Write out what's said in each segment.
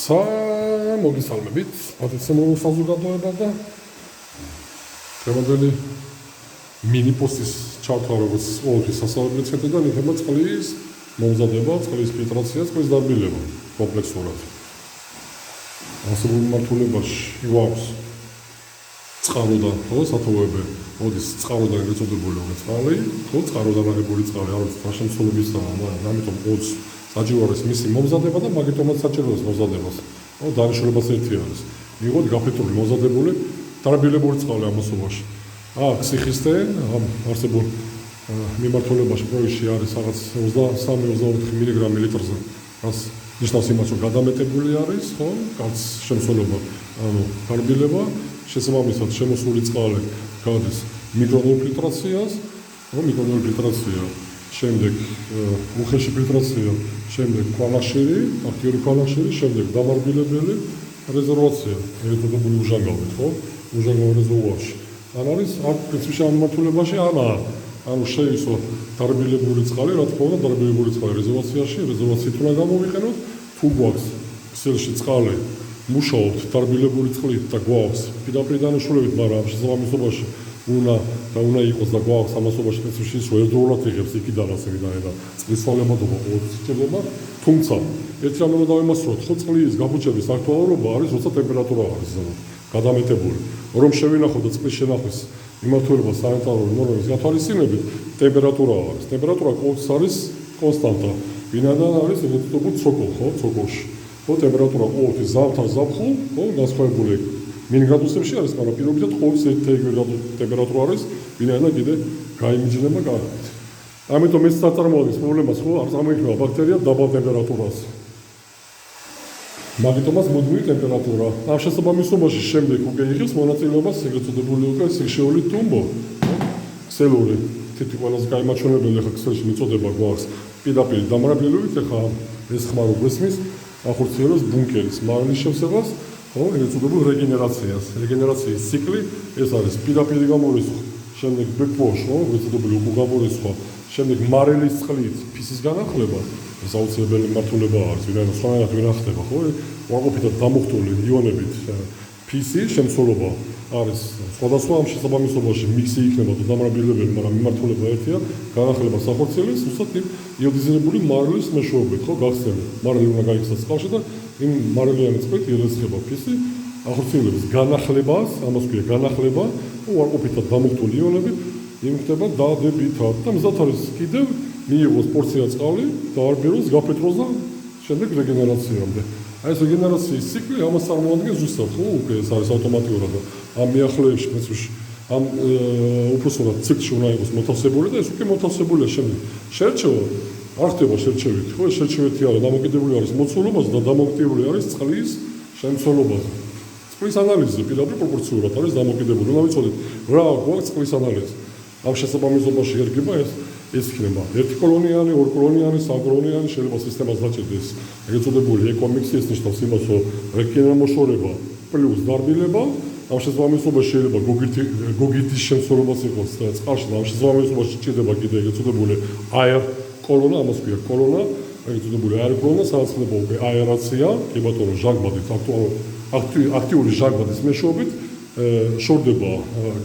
მოგესალმებით, პატიცემულო საზოგადოება და დღევანდელი მინი პოსტის ჩართვა როგორც ყოველთვის სასწავლებელი ცენტრიდან იქნება წყლის მომზადება, წყლის ფილტრაცია, წყლის დაბილება კომპლექსურად. ასეთულ მართულებაში გვაქვს წყაროდან, ხო, სათოვოები, მოდის წყაროდან ეგრეთწოდებული წყალი, ხო, წყაროდან აღებული წყალი, არის დაშემსრულებისაა, ამიტომ 20 საჭირო არის მისი მომზადება და მაგიტომაც საჭირო არის მომზადებას. ხო, დანიშნულებას ერთი არის. მიიღოთ გაფეთრული მომზადებული დაბილებული წყალი ამასობაში. აქ სიხისტე, ამ არსებულ მიმართულებაში პროექტში არის რაღაც 23-24 მგ ლიტრზე. რაც ნიშნავს იმას, რომ გადამეტებული არის, ხო, კაც შემცველობა, ანუ დაბილება, შესაბამისად შემოსული წყალი გადის მიკრონულ ფილტრაციას, ხო, მიკრონული ფილტრაცია, შემდეგ უხეში ფილტრაცია, შემდეგ ქვანახშირი, აქტიური ქვანახშირი, შემდეგ დამარბილებელი რეზერვაცია, ეგრეთწოდებული უჟანგავით, ხო, უჟანგავ რეზერვუარში. ან არის აქ პრინციპში ამ მიმართულებაში ანუ შეისო დაბილებული წყალი, რა თქმა უნდა, დაბილებული წყალი რეზერვაციაში, რეზერვაციით უნდა გამოვიყენოთ, თუ გვაქვს ქსელში წყალი, მუშაობთ დაბილებული წყლით და გვაქვს პირდაპირ დანიშნულებით, მაგრამ შესაბამისობაში უნდა იყოს და გვაქვს ამასობაში პრინციპში ის ერთდროულად იღებს იქიდან ასეთიდან და წყლის ცვალებადობა სჭირდება, თუმცა ერთი რამ უნდა დავიმასწროთ, ხო, წყლის გაბუჭების აქტუალურობა არის, როცა ტემპერატურა არის გადამეტებული. რომ შევინახოთ და წყლის შენახვის მიმართულება სანიტარული ნორმების გათვალისწინებით, ტემპერატურა არის. ტემპერატურა ყოველთვის არის კონსტანტა. ვინაიდან არის ეგრეთწოდებული ცოკოლ, ხო, ცოკოლში. ხო, ტემპერატურა ყოველთვის ზამთარ ზაფხულ, ხო, განსხვავებული მინ გრადუსებში არის, მაგრამ პირობითად ყოველთვის ერთი ტემპერატურა არის, ვინაიდან კიდე გაიმიჯნება კარგად. ამიტომ ეს წარმოადგენს პრობლემას, ხო, არ წარმოიქმნება ბაქტერია დაბალ ტემპერატურაზე. მაგიტომაც მუდმივი ტემპერატურა. ამ შესაბამისობაში შემდეგ უკვე იღებს მონაწილეობას ეგრეთწოდებული უკვე სიხშირული ტუმბო, ქსელური. თითი ყველაზე გაიმაჩვენებელი ხა ქსელში მიწოდება გვაქვს პირდაპირ დამრაბილებით, ხა ეს ხმარო გვესმის ახორციელებს ბუნკერის მარილის შევსებას, ხო, ეგრეთწოდებულ რეგენერაციას. რეგენერაციის ციკლი ეს არის პირდაპირ გამორიცხვა, შემდეგ ბექბოშ, ხო, ეგრეთწოდებული უკუგამორიცხვა, შემდეგ მარილის წყლით ფისის განახლება. ეს აუცილებელი მართულება არის, ვინაიდან სხვანაირად ვერ ახდება, ხო? უარყოფითად დამუხტული იონებით ფისი შემცველობა არის სხვადასხვა ამ შესაბამისობაში მიქსი იქნება და დამრაბილებელი, მაგრამ მიმართულება ერთია, განახლებას ახორციელებს უბრალოდ იმ იოდიზირებული მარილის მეშვეობით, ხო, გახსნილი. მარილი უნდა გაიქცეს წყალში და იმ მარილიანი წყლით ირიცხება ფისი, ახორციელებს განახლებას, ამას ქვია განახლება, უარყოფითად დამუხტული იონები იმხდება დადებითად და მზად არის კიდევ მიიღოს პორცია წყალი და არბიროს გაფეთროს და შემდეგ რეგენერაციამდე. აი ეს რეგენერაციის ციკლი ამას წარმოადგენს ზუსტად, ხო, უკვე ეს არის ავტომატურად და ამ მიახლოებში პრინციპში ამ უბრალოდ ციკლში უნდა იყოს მოთავსებული და ეს უკვე მოთავსებულია შემდეგ. შერჩევა არ ხდება შერჩევით, ხო, ეს შერჩევითი არის დამოკიდებული არის მოცულობაზე და დამოკიდებული არის წყლის შემცველობაზე. წყლის ანალიზი პირდაპირ პროპორციულად არის დამოკიდებული. უნდა ვიცოდეთ რა გვაქვს წყლის ანალიზი. ამ შესაბამისობაში ერგება ეს იქნება ერთი კოლონიანი, ორი კოლონიანი, სამკოლონიანი, შეიძლება სისტემას დაჭერდეს ეგრეთწოდებული ეკომიქსი, ეს ნიშნავს იმას, რომ რეკინერა მოშორება პლუს დაბილება, ამ შესაბამისობაში შეიძლება გოგიტის შემცველობაც იყოს წყალში, ამ შესაბამისობაში ჭირდება კიდე ეგრეთწოდებული აერ კოლონა, ამას ქვია კოლონა, ეგრეთწოდებული აერ კოლონა, სადაც ხდება უკვე აერაცია, კი ბატონო, ჟანგბადით, აქტიური ჟანგბადის მეშვეობით შორდება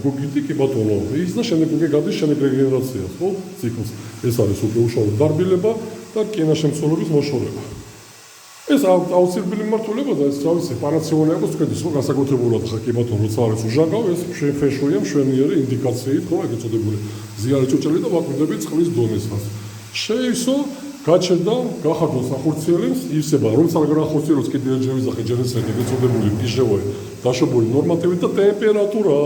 გოგიტი, კი ბატონო, ის და შემდეგ უკვე გადის შემდეგ რეგენერაცია, ხო, ციკლს. ეს არის უკვე უშუალო დაბილება და კენაშემცველობის მოშორება. ეს აუცილებელი მიმართულება და ეს თავისი პანაცეა იყოს თქვენთვის, ხო, განსაკუთრებულად ხა კი ბატონო, როცა არის უჟანგავ, ეს ფენშუია მშვენიერი ინდიკაციით, ხო, ეგრეთწოდებული ზიარი ჭურჭელი და ვაკვირდები წყლის დონესაც. შეისო გაჩერდა, გახარდოს ახორციელებს, ისება, რომ საგრა ახორციელებს კიდე ერთხელ ვიზახე ჯერესენ ეგრეთწოდებული პიჟევე დაშვებული ნორმატივით და ტემპერატურა,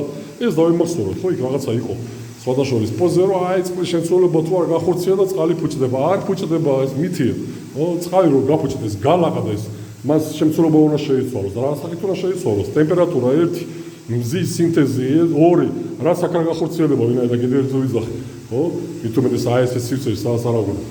ეს დავიმახსოვროთ, ხო, იქ რაღაცა იყო. სხვადასხვის პოზე რომ აი წყლის შემცველობა თუ არ გახორციელა და წყალი ფუჭდება, არ ფუჭდება, ეს მითია. ხო, წყალი რომ გაფუჭდეს, გალაყდა ეს, მას შემცველობა უნდა შეიცვალოს და რა საკითხი უნდა შეიცვალოს, ტემპერატურა 1, მზის სინთეზი 2, რა საკრა გახორციელება, ვინაიდან კიდე ერთხელ ვიზახე. ხო, მithumedes ASS სივრცეში სადაც არ აღუნა.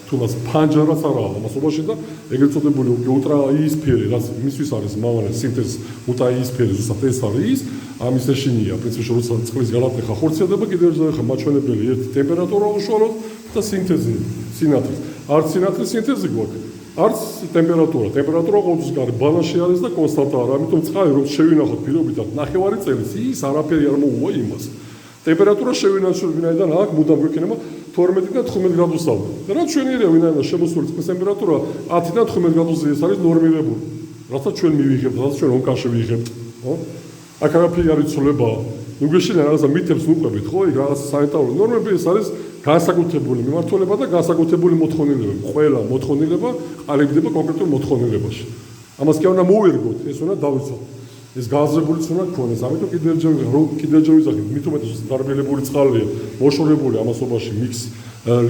თუნდაც ფანჯარაც არაა ამასობაში და ეგრეთწოდებული ულტრა იისფერი, რაც მისთვის არის მავალი სინთეზი, ულტრა იისფერი ზუსტად ეს არის, ამის ეშინია, პრინციპში როცა წყლის გალატეხა ხორციელდება, კიდევ ერთხელ მაჩვენებელი ერთი ტემპერატურა უშუალოდ და სინთეზი, სინათლის. არც სინათლის სინთეზი გვაქვს. არც ტემპერატურა. ტემპერატურა ყოველთვის გარე ბალანსში არის და კონსტანტა არა. ამიტომ წყალი რომ შევინახოთ პირობითად 9 წელს ის არაფერი არ მოუვა იმას. ტემპერატურა შევინახოთ ვინაიდან აქ მუდამ გვექნება 12 და 15 გრადუსამდე. და რაც ჩვენიერია ვინაიდან შემოსული წყლის ტემპერატურა 10 და 15 გრადუსზე ეს არის ნორმირებული. რასაც ჩვენ მივიღებთ, რასაც ჩვენ ონკაში ვიღებთ, ხო? აქ არაფერი არ იცვლება. ნუ გვეშინია რაღაცა მითებს უყვებით, ხო? იქ რაღაც სანიტარული ნორმები ეს არის განსაკუთრებული მიმართულება და განსაკუთრებული მოთხოვნილებები. ყველა მოთხოვნილება ყალიბდება კონკრეტულ მოთხოვნილებაში. ამას კი არ უნდა მოვერგოთ, ეს უნდა დავიცოთ. ეს გააზრებულიც უნდა გქონდეს. ამიტომ კიდევ ვიზახით, მით უმეტეს დარბილებული წყალია, მოშორებული ამასობაში მიქსი,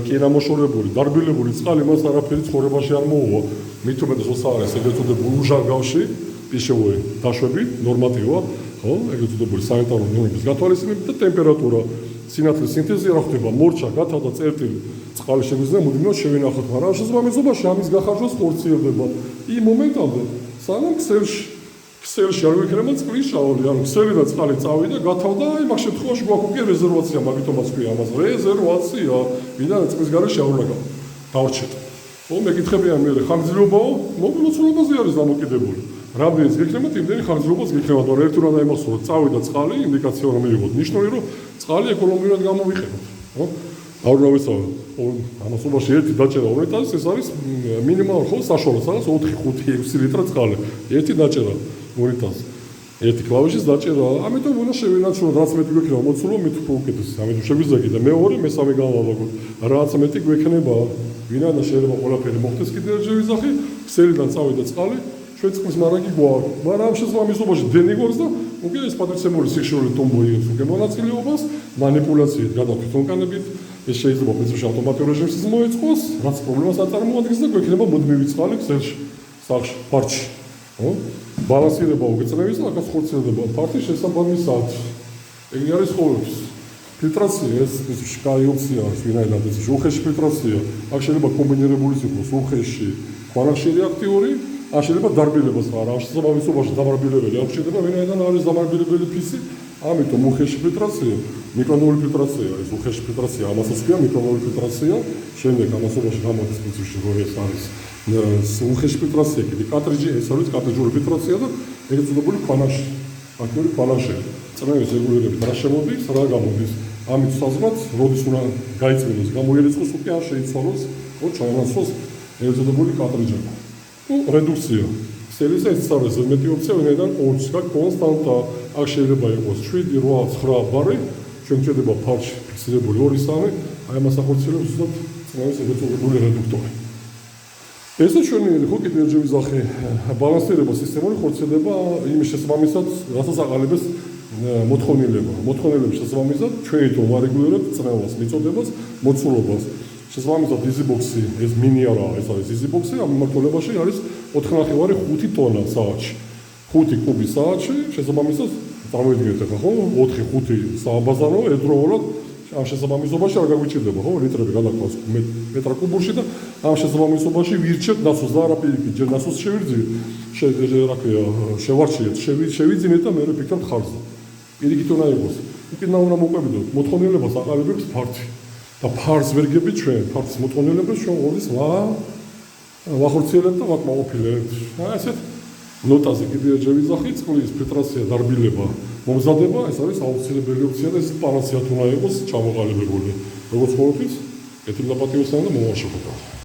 კი არა მოშორებული, დარბილებული წყალი მას არაფერი ცხოვრებაში არ მოუვა. მით უმეტეს ოსაარეს ეგრეთ წოდებული უჟანგავში, პიშოვი დაშვები, ნორმატივა, ხო? ეგრეთ წოდებული სანიტარული ნორმების გათვალისწინებით და ტემპერატურა, სინათლის სინთეზი რა ხდება, მორჩა, გათავდა წერტილი, წყალი შეგვიძლია მუდმივად შევინახოთ, მაგრამ შესაბამისობაში ამის გახარჯვას ხორციელდება იმ მომენტამდე, სანამ ქსელში არ გვექნება წყლის შავალი, ანუ ქსელი და წყალი წავიდა, გათავდა, აი მაგ შემთხვევაში გვაქვს უკვე რეზერვაცია, მაგიტომაც ქვია ამას რეზერვაცია, ვინაიდან წყლის გარეშე არ უნდა დავრჩეთ. ხო, მეკითხებიან მე ხანგრძლივობაო, მოცულობაზე არის დამოკიდებული. რამდენიც გექნება, იმდენი ხანგრძლივობას გექნება, მაგრამ ერთ უნდა დაიმახსოვროთ, წავიდა წყალი, ინდიკაცია უნდა მივიღოთ, ნიშნული რომ წყალი ეკონომიურად გამოვიყენოთ, ხო? არ უნდა ვისაუბროთ, ამასობაში ერთი დაჭერა უნიტაზის ეს არის მინიმალური ხო საშუალო, სადაც 4-5-6 ლიტრა წყალი, ერთი დაჭერა უნიტაზს. ერთი კლავიშის დაჭერა, ამიტომ უნდა შევინაცვლოთ, რაც მეტი გვექნება მოცულობა, მით უფრო უკეთესი. ამიტომ შეგვიძლია და მეორე, მესამე განვალაგოთ, რაც მეტი გვექნება, ვინაიდან შეიძლება ყველაფერი მოხდეს კიდევ ერთი ვიზახი, ქსელიდან წავიდა წყალი, ჩვენ წყლის მარაგი გვაქვს. მაგრამ ამ შესაბამისობაში დენიგორს და უკვე ეს პატრიცემული სიხშირული ტომბო იღებს უკვე მონაწილეობას, манипуляციით გადავთქვით ონკანებით, ეს შეიძლება პრინციპში ავტომატურ რეჟიმში მოეწყოს, რაც პრობლემას არ წარმოადგენს და გვექნება მუდმივი წყალი ქსელში, სახლში, ფარჩში. ხო? ბალანსირება უგეწნევის და აქაც ხორციელდება ფართის შესაბამისად. ეგრე არის ყოველთვის. ფილტრაცია ეს პრინციპში კაი ოფცია არის, ვინაიდან პრინციპში უხეში ფილტრაცია. აქ შეიძლება კომბინირებულიც იყოს უხეში, ქვანახშირი აქტიური, ან შეიძლება დარბილებას არა, ამ შესაბამისობაში დამარბილებელი არ შეიძლება, ვინაიდან არის დამარბილებელი ფისი, ამიტომ უხეში ფილტრაცია, მიკრონული ფილტრაცია არის, უხეში ფილტრაცია, ამასაც ქვია მიკრონული ფილტრაცია, შემდეგ ამასობაში გამოდის პრინციპში რომ ეს არის უხეში ფილტრაცია, კიდე კარტრიჯი, ეს არის კარტრიჯული ფილტრაცია და ეგრეთ წოდებული ქვანახშირი, აქტიური ქვანახშირი. წნევის რეგულირებით რა შემოდის, რა გამოდის. ამით საზღვრად, როდის უნდა გაიწმინოს, გამოირიცხოს უკვე არ შეიცვალოს, ხო, ჩაენაცვლოს ეგრეთ წოდებული კარტრიჯები. ну, რედუქცია. ქსელის ეს არის მეტი ოფცია, ვინაიდან ორს გაქვს კონსტანტა. აქ შეიძლება იყოს 7, 8, 9 ბარი, ჩვენ გვჭირდება ფარში ფიქსირებული 2-3, აი ამას ახორციელებს ზუსტად წნევის ეგრეთ წოდებული რედუქტორი. ესე ჩვენი ხო კიდევ ერთი ვიზახი, ბალანსირება სისტემური ხორციელდება იმის შესაბამისად, რასაც აყალიბებს მოთხოვნილება. მოთხოვნილების შესაბამისად ჩვენი თო ვარეგულირებთ წნევას, მიწოდებას, მოცულობას. შესაბამისად იზიბოქსი, ეს მინი არა, ეს არის იზიბოქსი, ამ მიმართულებაში არის 4,5 ტონა საათში. 5 კუბი საათში, შესაბამისად წარმოიდგინეთ ახლა ხო, 4-5 სააბაზარო ერთდროულად ამ შესაბამისობაში არ გაგვიჭირდება ხო, litrები გადაყვას მეტრ კუბურში და ამ შესაბამისობაში ვირჩევთ ნაცვლს და არაფერი კი ჯერ ნაცვლს შევირძივით, რა ქვია, შევარჩიეთ, შევიძინეთ და მეორე ფიქრობთ ხარზე. პირიქით უნდა იყოს. უკინა უნდა მოყვებიდოთ, მოთხოვნილებას აყალიბებს ფართი. და ფარს ვერ გებით ჩვენ, ფარს მოთხოვნილებას ჩვენ ყოველთვის ვახორციელებთ და ვაკმაყოფილებთ. ასეთ ნოტაზე კიდევ ერთი ვიზახი, წყლის ფილტრაცია, დარბილება, მომზადება, ეს არის აუცილებელი ოფცია და ეს პანაცეად უნდა იყოს ჩამოყალიბებული. როგორც ყოველთვის, ეთილაპატიოსანი და მომაშოხება.